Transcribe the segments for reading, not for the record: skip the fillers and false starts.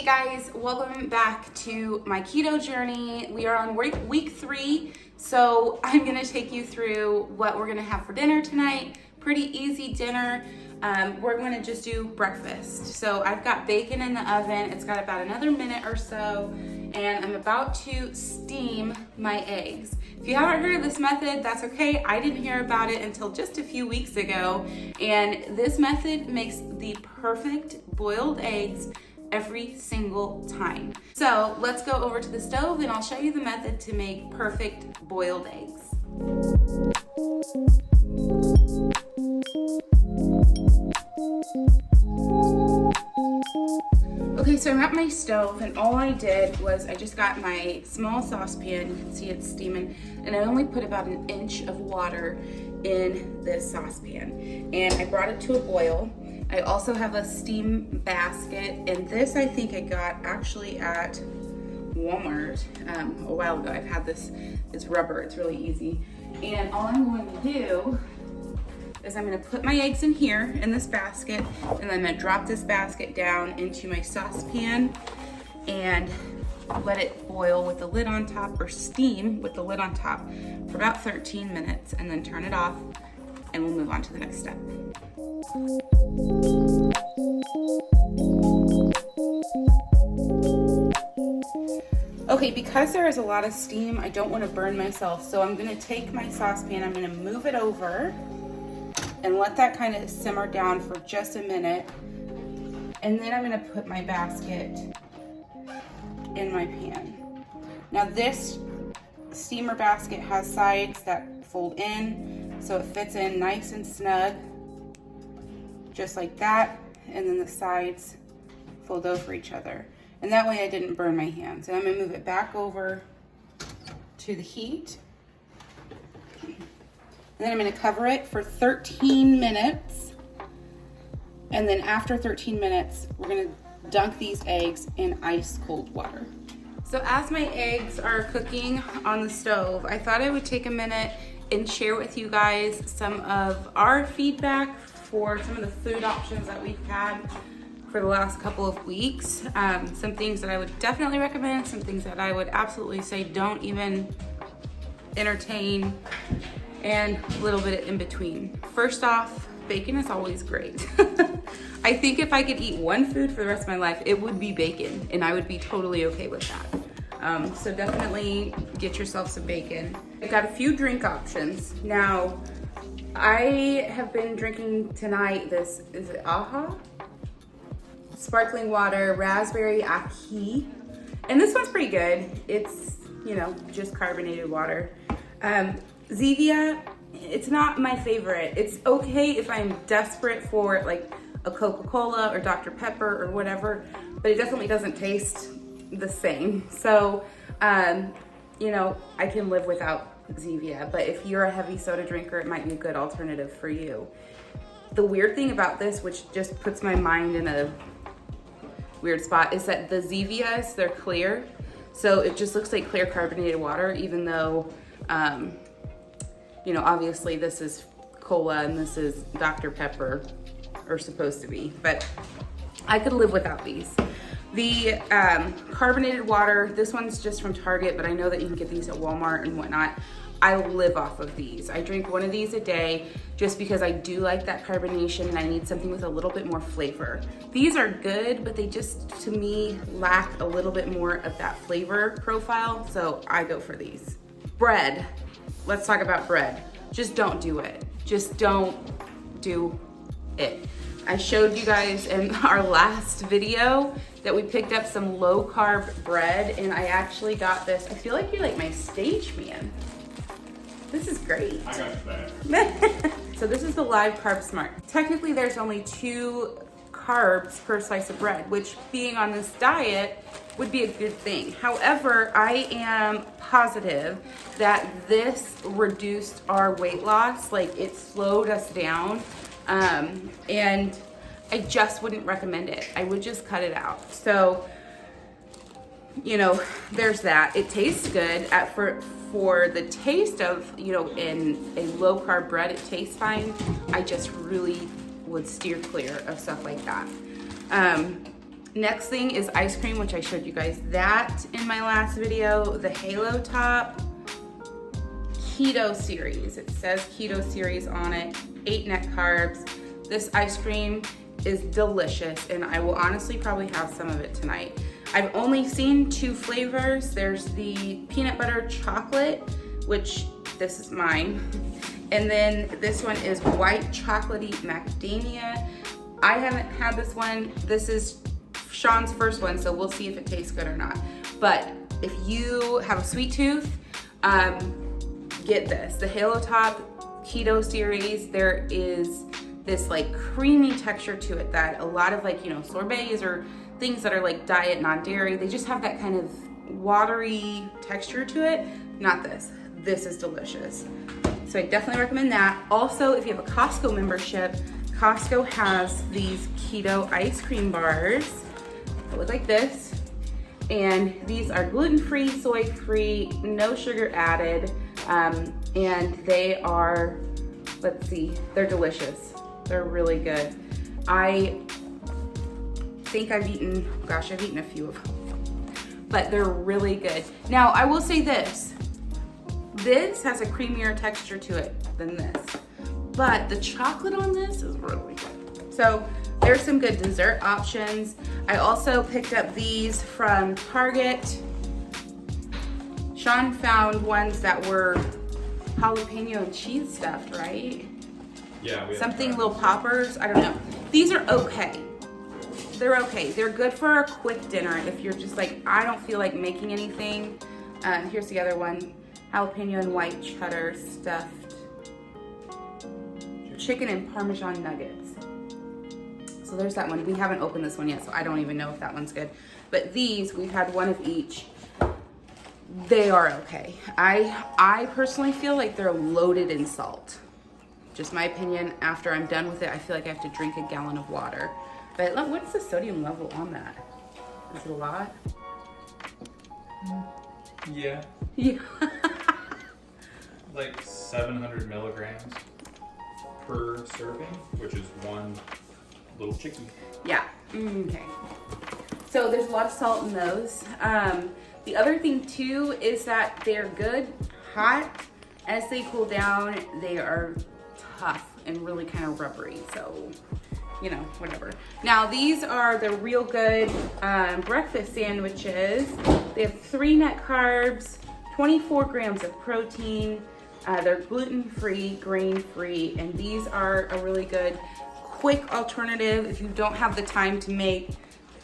guys, welcome back to my keto journey. We are on week 3, so I'm gonna take you through what we're gonna have for dinner tonight. Pretty easy dinner. We're gonna just do breakfast. So I've got bacon in the oven. It's got about another minute or so, and I'm about to steam my eggs. If you haven't heard of this method, that's okay. I didn't hear about it until just a few weeks ago, and this method makes the perfect boiled eggs every single time. So let's go over to the stove and I'll show you the method to make perfect boiled eggs. Okay, so I'm at my stove and all I did was I just got my small saucepan. You can see it's steaming, and I only put about an inch of water in this saucepan, and I brought it to a boil. I also have a steam basket, and this I think I got actually at Walmart a while ago. I've had this, it's rubber, it's really easy. And all I'm going to do is I'm gonna put my eggs in here in this basket, and I'm gonna drop this basket down into my saucepan and let it boil with the lid on top, or steam with the lid on top, for about 13 minutes, and then turn it off, and we'll move on to the next step. Okay, because there is a lot of steam, I don't want to burn myself, so I'm going to take my saucepan, I'm going to move it over and let that kind of simmer down for just a minute, and then I'm going to put my basket in my pan. Now this steamer basket has sides that fold in, so it fits in nice and snug, just like that, and then the sides fold over each other. And that way I didn't burn my hands. And I'm gonna move it back over to the heat. And then I'm gonna cover it for 13 minutes. And then after 13 minutes, we're gonna dunk these eggs in ice cold water. So as my eggs are cooking on the stove, I thought I would take a minute and share with you guys some of our feedback for some of the food options that we've had for the last couple of weeks. Some things that I would definitely recommend, some things that I would absolutely say don't even entertain, and a little bit in between. First off, bacon is always great. I think if I could eat one food for the rest of my life, it would be bacon, and I would be totally okay with that. So definitely get yourself some bacon. I've got a few drink options. Now, I have been drinking tonight this, is it AHA? Sparkling water, raspberry ahi. And this one's pretty good. It's, you know, just carbonated water. Zevia, it's not my favorite. It's okay if I'm desperate for like a Coca-Cola or Dr. Pepper or whatever, but it definitely doesn't taste the same. So, you know, I can live without Zevia, but if you're a heavy soda drinker, it might be a good alternative for you. The weird thing about this, which just puts my mind in a weird spot, is that the Zevias, they're clear. So it just looks like clear carbonated water, even though, you know, obviously this is cola and this is Dr. Pepper, or supposed to be, but I could live without these. The carbonated water, this one's just from Target, but I know that you can get these at Walmart and whatnot. I live off of these. I drink one of these a day just because I do like that carbonation and I need something with a little bit more flavor. These are good, but they just, to me, lack a little bit more of that flavor profile, so I go for these. Bread. Let's talk about bread. Just don't do it. Just don't do it. I showed you guys in our last video that we picked up some low carb bread, and I actually got this. I feel like you're like my stage man. This is great. I got you back. So this is the Live Carb Smart. Technically there's only 2 carbs per slice of bread, which being on this diet would be a good thing. However, I am positive that this reduced our weight loss, like it slowed us down. And I just wouldn't recommend it. I would just cut it out. So, you know, there's that. It tastes good for the taste of, you know, in a low carb bread, it tastes fine. I just really would steer clear of stuff like that. Next thing is ice cream, which I showed you guys that in my last video. The Halo Top Keto Series. It says Keto Series on it. 8 net carbs. This ice cream is delicious, and I will honestly probably have some of it tonight. I've only seen 2 flavors. There's the peanut butter chocolate, which this is mine. And then this one is white chocolatey macadamia. I haven't had this one. This is Sean's first one, so we'll see if it tastes good or not. But if you have a sweet tooth, get this. The Halo Top Keto Series, there is this like creamy texture to it that a lot of like, you know, sorbets or things that are like diet, non-dairy, they just have that kind of watery texture to it. Not this. This is delicious. So I definitely recommend that. Also, if you have a Costco membership, Costco has these keto ice cream bars that look like this. And these are gluten-free, soy-free, no sugar added. And they are, let's see, they're delicious. They're really good. I think I've eaten a few of them, but they're really good. Now, I will say this has a creamier texture to it than this, but the chocolate on this is really good. So there's some good dessert options. I also picked up these from Target. Sean found ones that were jalapeno and cheese stuffed, right? Yeah. Something little poppers, I don't know. These are okay. They're okay. They're good for a quick dinner if you're just like, I don't feel like making anything. Here's the other one. Jalapeno and white cheddar stuffed chicken and Parmesan nuggets. So there's that one. We haven't opened this one yet, so I don't even know if that one's good. But these, we've had one of each. They are okay. I personally feel like they're loaded in salt. Just my opinion. After I'm done with it, I feel like I have to drink a gallon of water. But look, what's the sodium level on that? Is it a lot? Yeah. Yeah. Like 700 milligrams per serving, which is one little chickie. Yeah. Okay. So there's a lot of salt in those. The other thing too is that they're good hot. As they cool down, they are tough and really kind of rubbery. So, you know, whatever. Now these are the Real Good breakfast sandwiches. They have 3 net carbs, 24 grams of protein. They're gluten-free, grain-free, and these are a really good quick alternative if you don't have the time to make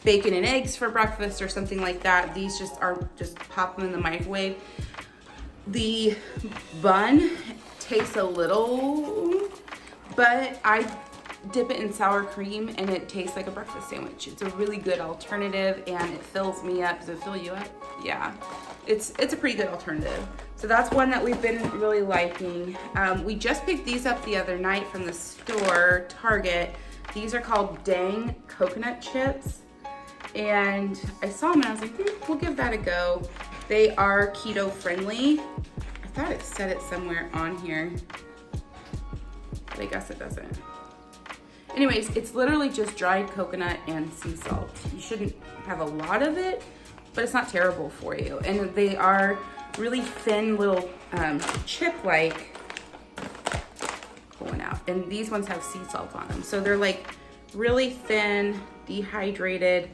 bacon and eggs for breakfast or something like that. These just pop them in the microwave. The bun tastes a little, but I dip it in sour cream and it tastes like a breakfast sandwich. It's a really good alternative and it fills me up. Does it fill you up? Yeah, it's a pretty good alternative. So that's one that we've been really liking. We just picked these up the other night from the store, Target. These are called Dang Coconut Chips. And I saw them and I was like, we'll give that a go. They are keto friendly. I thought it said it somewhere on here, but I guess it doesn't. Anyways, it's literally just dried coconut and sea salt. You shouldn't have a lot of it, but it's not terrible for you. And they are really thin little chip-like going out. And these ones have sea salt on them. So they're like really thin, dehydrated,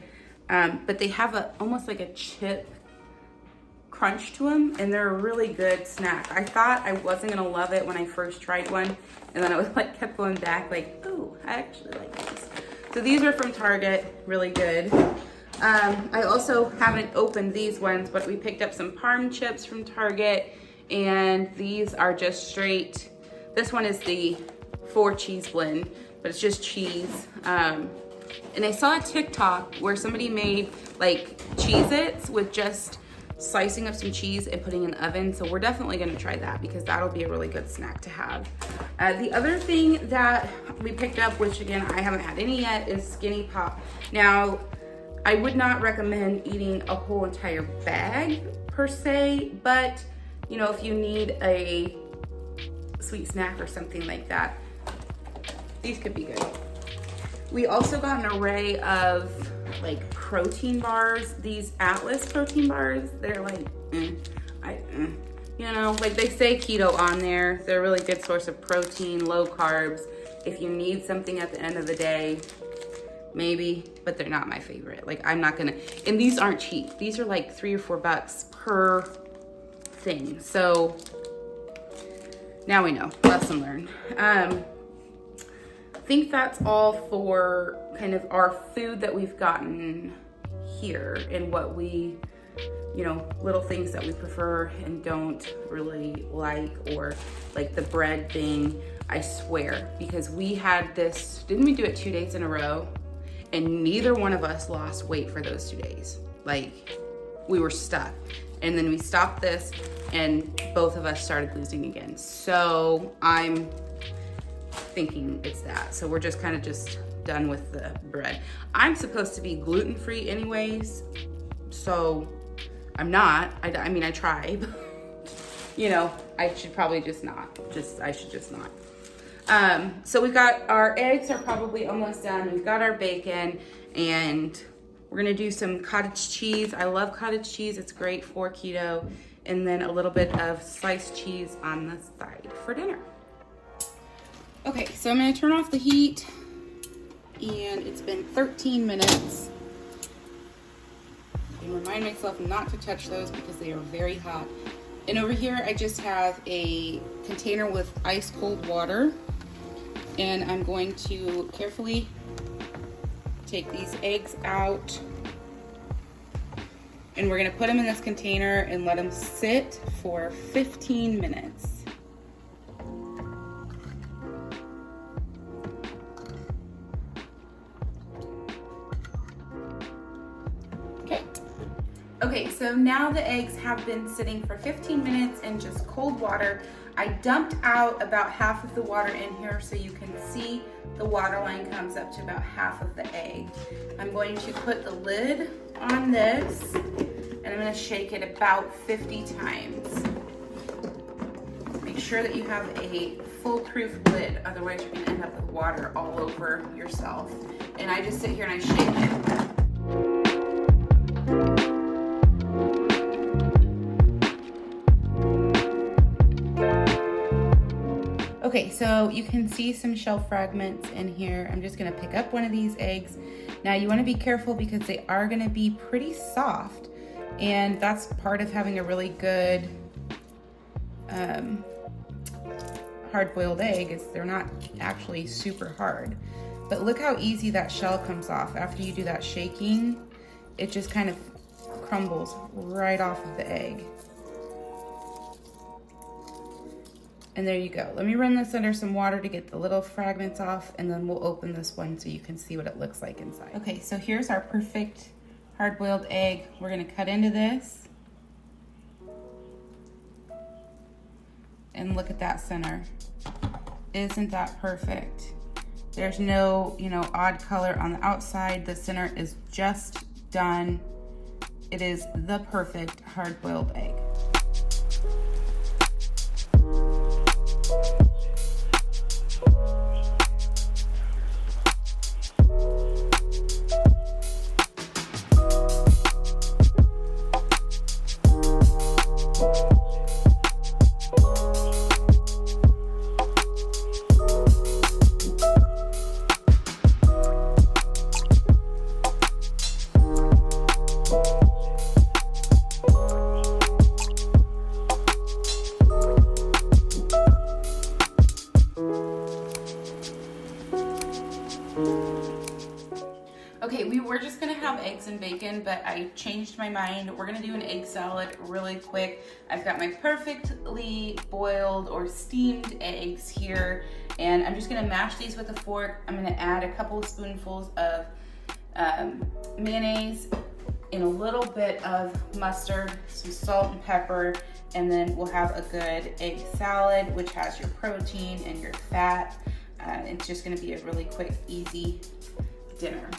but they have almost like a chip crunch to them, and they're a really good snack. I thought I wasn't gonna love it when I first tried one, and then I was like kept going back like, oh, I actually like these. So these are from Target, really good. I also haven't opened these ones, but we picked up some parm chips from Target, and these are just straight. This one is the 4 cheese blend, but it's just cheese. And I saw a TikTok where somebody made like Cheez-Its with just slicing up some cheese and putting in the oven. So we're definitely gonna try that because that'll be a really good snack to have. The other thing that we picked up, which again, I haven't had any yet, is Skinny Pop. Now, I would not recommend eating a whole entire bag per se, but you know, if you need a sweet snack or something like that, these could be good. We also got an array of like protein bars. These Atlas protein bars, they're like, you know, like they say keto on there. They're a really good source of protein, low carbs. If you need something at the end of the day, maybe, but they're not my favorite. Like I'm not gonna, and these aren't cheap. These are like $3 or $4 per thing. So now we know, lesson learned. I think that's all for kind of our food that we've gotten here and what we, you know, little things that we prefer and don't really like, or like the bread thing. I swear, because we had this, didn't we do it 2 days in a row? And neither one of us lost weight for those 2 days. Like we were stuck. And then we stopped this and both of us started losing again. So I'm thinking it's that. So we're just kind of just done with the bread. I'm supposed to be gluten-free anyways. So I'm not. I mean, I tried. You know, I should probably just not. I should just not. So we've got our eggs are probably almost done. We've got our bacon and we're gonna do some cottage cheese. I love cottage cheese. It's great for keto. And then a little bit of sliced cheese on the side for dinner. Okay, so I'm gonna turn off the heat and it's been 13 minutes. And remind myself not to touch those because they are very hot. And over here, I just have a container with ice cold water. And I'm going to carefully take these eggs out. And we're gonna put them in this container and let them sit for 15 minutes. Okay, so now the eggs have been sitting for 15 minutes in just cold water. I dumped out about half of the water in here so you can see the water line comes up to about half of the egg. I'm going to put the lid on this and I'm gonna shake it about 50 times. Make sure that you have a foolproof lid, otherwise you're gonna end up with water all over yourself. And I just sit here and I shake it. Okay, so you can see some shell fragments in here. I'm just gonna pick up one of these eggs. Now you wanna be careful because they are gonna be pretty soft, and that's part of having a really good hard-boiled egg is they're not actually super hard. But look how easy that shell comes off. After you do that shaking, it just kind of crumbles right off of the egg. And there you go. Let me run this under some water to get the little fragments off, and then we'll open this one so you can see what it looks like inside. Okay, so here's our perfect hard-boiled egg. We're gonna cut into this. And look at that center. Isn't that perfect? There's no, odd color on the outside. The center is just done. It is the perfect hard-boiled egg. Okay, we were just gonna have eggs and bacon, but I changed my mind. We're gonna do an egg salad really quick. I've got my perfectly boiled or steamed eggs here, and I'm just gonna mash these with a fork. I'm gonna add a couple of spoonfuls of mayonnaise and a little bit of mustard, some salt and pepper, and then we'll have a good egg salad, which has your protein and your fat. It's just gonna be a really quick, easy dinner.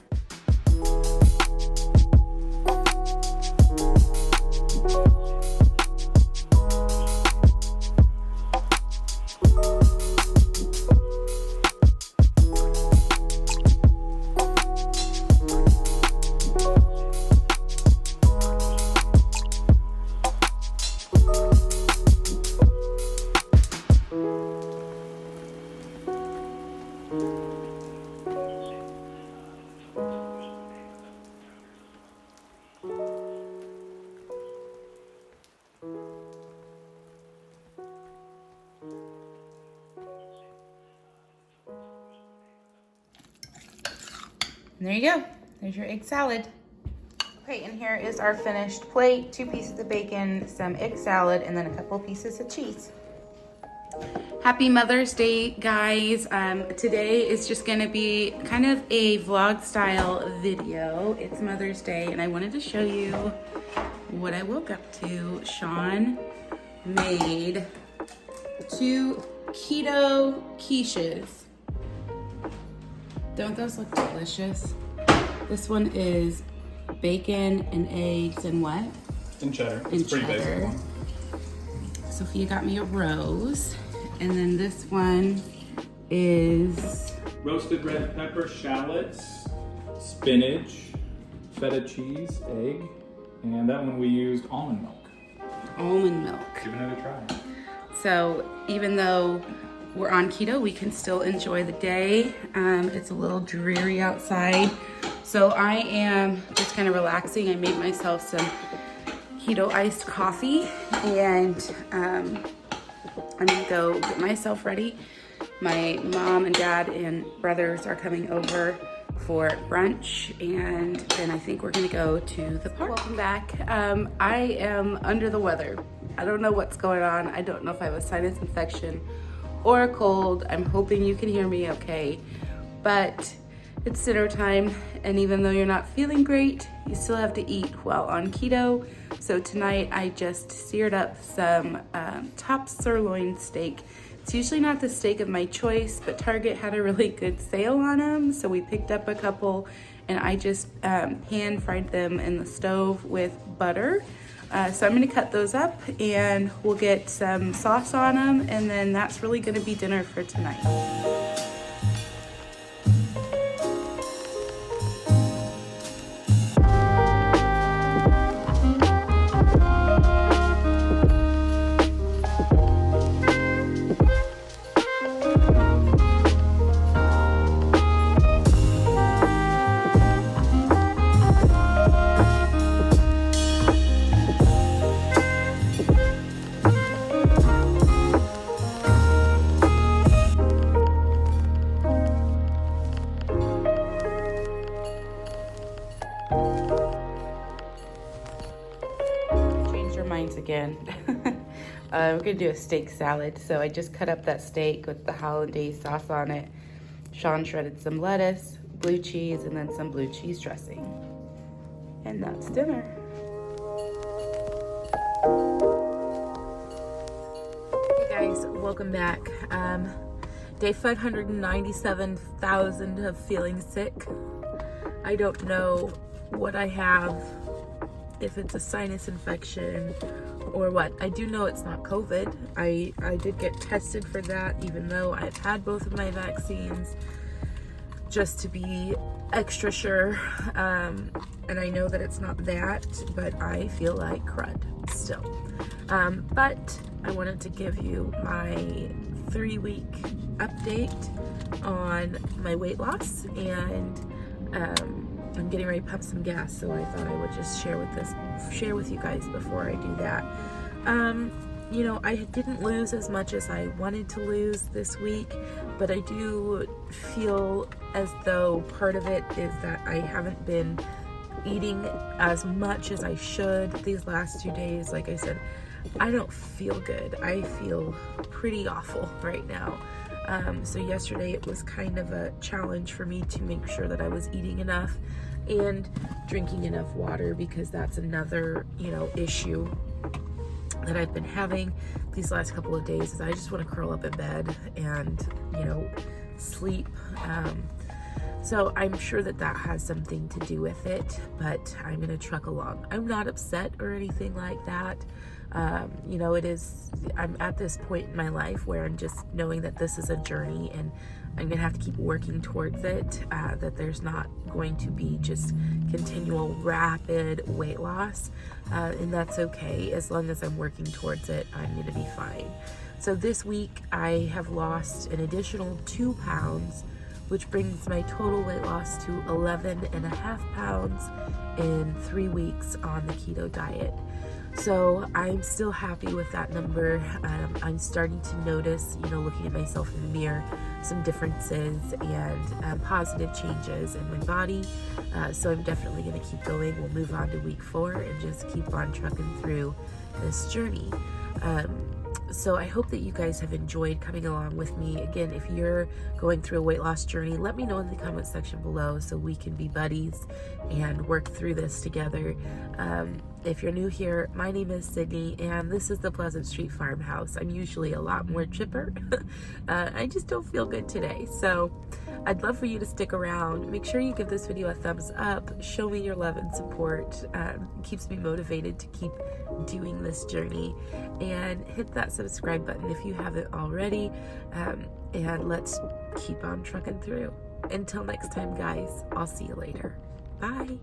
And there you go. There's your egg salad. Okay, and here is our finished plate. 2 pieces of bacon, some egg salad, and then a couple pieces of cheese. Happy Mother's Day, guys. Today is just gonna be kind of a vlog style video. It's Mother's Day, and I wanted to show you what I woke up to. Sean made 2 keto quiches. Don't those look delicious? This one is bacon and eggs and what? And cheddar. It's a pretty basic one. Sophia got me a rose. And then this one is Roasted red pepper, shallots, spinach, feta cheese, egg, and that one we used almond milk. almond milk. Giving it a try. So even though we're on keto, we can still enjoy the day. It's a little dreary outside. So I am just kind of relaxing. I made myself some keto iced coffee, and I'm gonna go get myself ready. My mom and dad and brothers are coming over for brunch, and then I think we're gonna go to the park. Welcome back. I am under the weather. I don't know what's going on. I don't know if I have a sinus infection or a cold. I'm hoping you can hear me okay, but it's dinner time, and even though you're not feeling great, you still have to eat while on keto. So tonight I just seared up some top sirloin steak. It's usually not the steak of my choice, but Target had a really good sale on them, so we picked up a couple, and I just pan fried them in the stove with butter. So I'm gonna cut those up, and we'll get some sauce on them, and then that's really gonna be dinner for tonight. Again. We're gonna do a steak salad. So I just cut up that steak with the hollandaise sauce on it. Sean shredded some lettuce, blue cheese, and then some blue cheese dressing. And that's dinner. Hey guys, welcome back. Day 597,000 of feeling sick. I don't know what I have, if it's a sinus infection or what. I do know it's not COVID. I did get tested for that, even though I've had both of my vaccines, just to be extra sure. And I know that it's not that, but I feel like crud still. But I wanted to give you my 3-week update on my weight loss, and I'm getting ready to pump some gas, so I thought I would just share with you guys before I do that. You know, I didn't lose as much as I wanted to lose this week, but I do feel as though part of it is that I haven't been eating as much as I should these last 2 days. Like I said, I don't feel good. I feel pretty awful right now. So yesterday it was kind of a challenge for me to make sure that I was eating enough and drinking enough water, because that's another, issue that I've been having these last couple of days, is I just want to curl up in bed and, sleep. So I'm sure that has something to do with it, but I'm going to truck along. I'm not upset or anything like that. I'm at this point in my life where I'm just knowing that this is a journey, and I'm gonna have to keep working towards it, that there's not going to be just continual rapid weight loss, and that's okay. As long as I'm working towards it, I'm gonna be fine. So this week I have lost an additional 2 pounds, which brings my total weight loss to 11.5 pounds in 3 weeks on the keto diet. So I'm still happy with that number. I'm starting to notice, looking at myself in the mirror, some differences and positive changes in my body. So I'm definitely going to keep going. We'll move on to week 4 and just keep on trucking through this journey. So I hope that you guys have enjoyed coming along with me. Again, if you're going through a weight loss journey, let me know in the comment section below so we can be buddies and work through this together. If you're new here, my name is Sydney, and this is the Pleasant Street Farmhouse. I'm usually a lot more chipper. I just don't feel good today. So I'd love for you to stick around. Make sure you give this video a thumbs up. Show me your love and support. It keeps me motivated to keep doing this journey. And hit that subscribe button if you haven't already. And let's keep on trucking through. Until next time, guys, I'll see you later. Bye.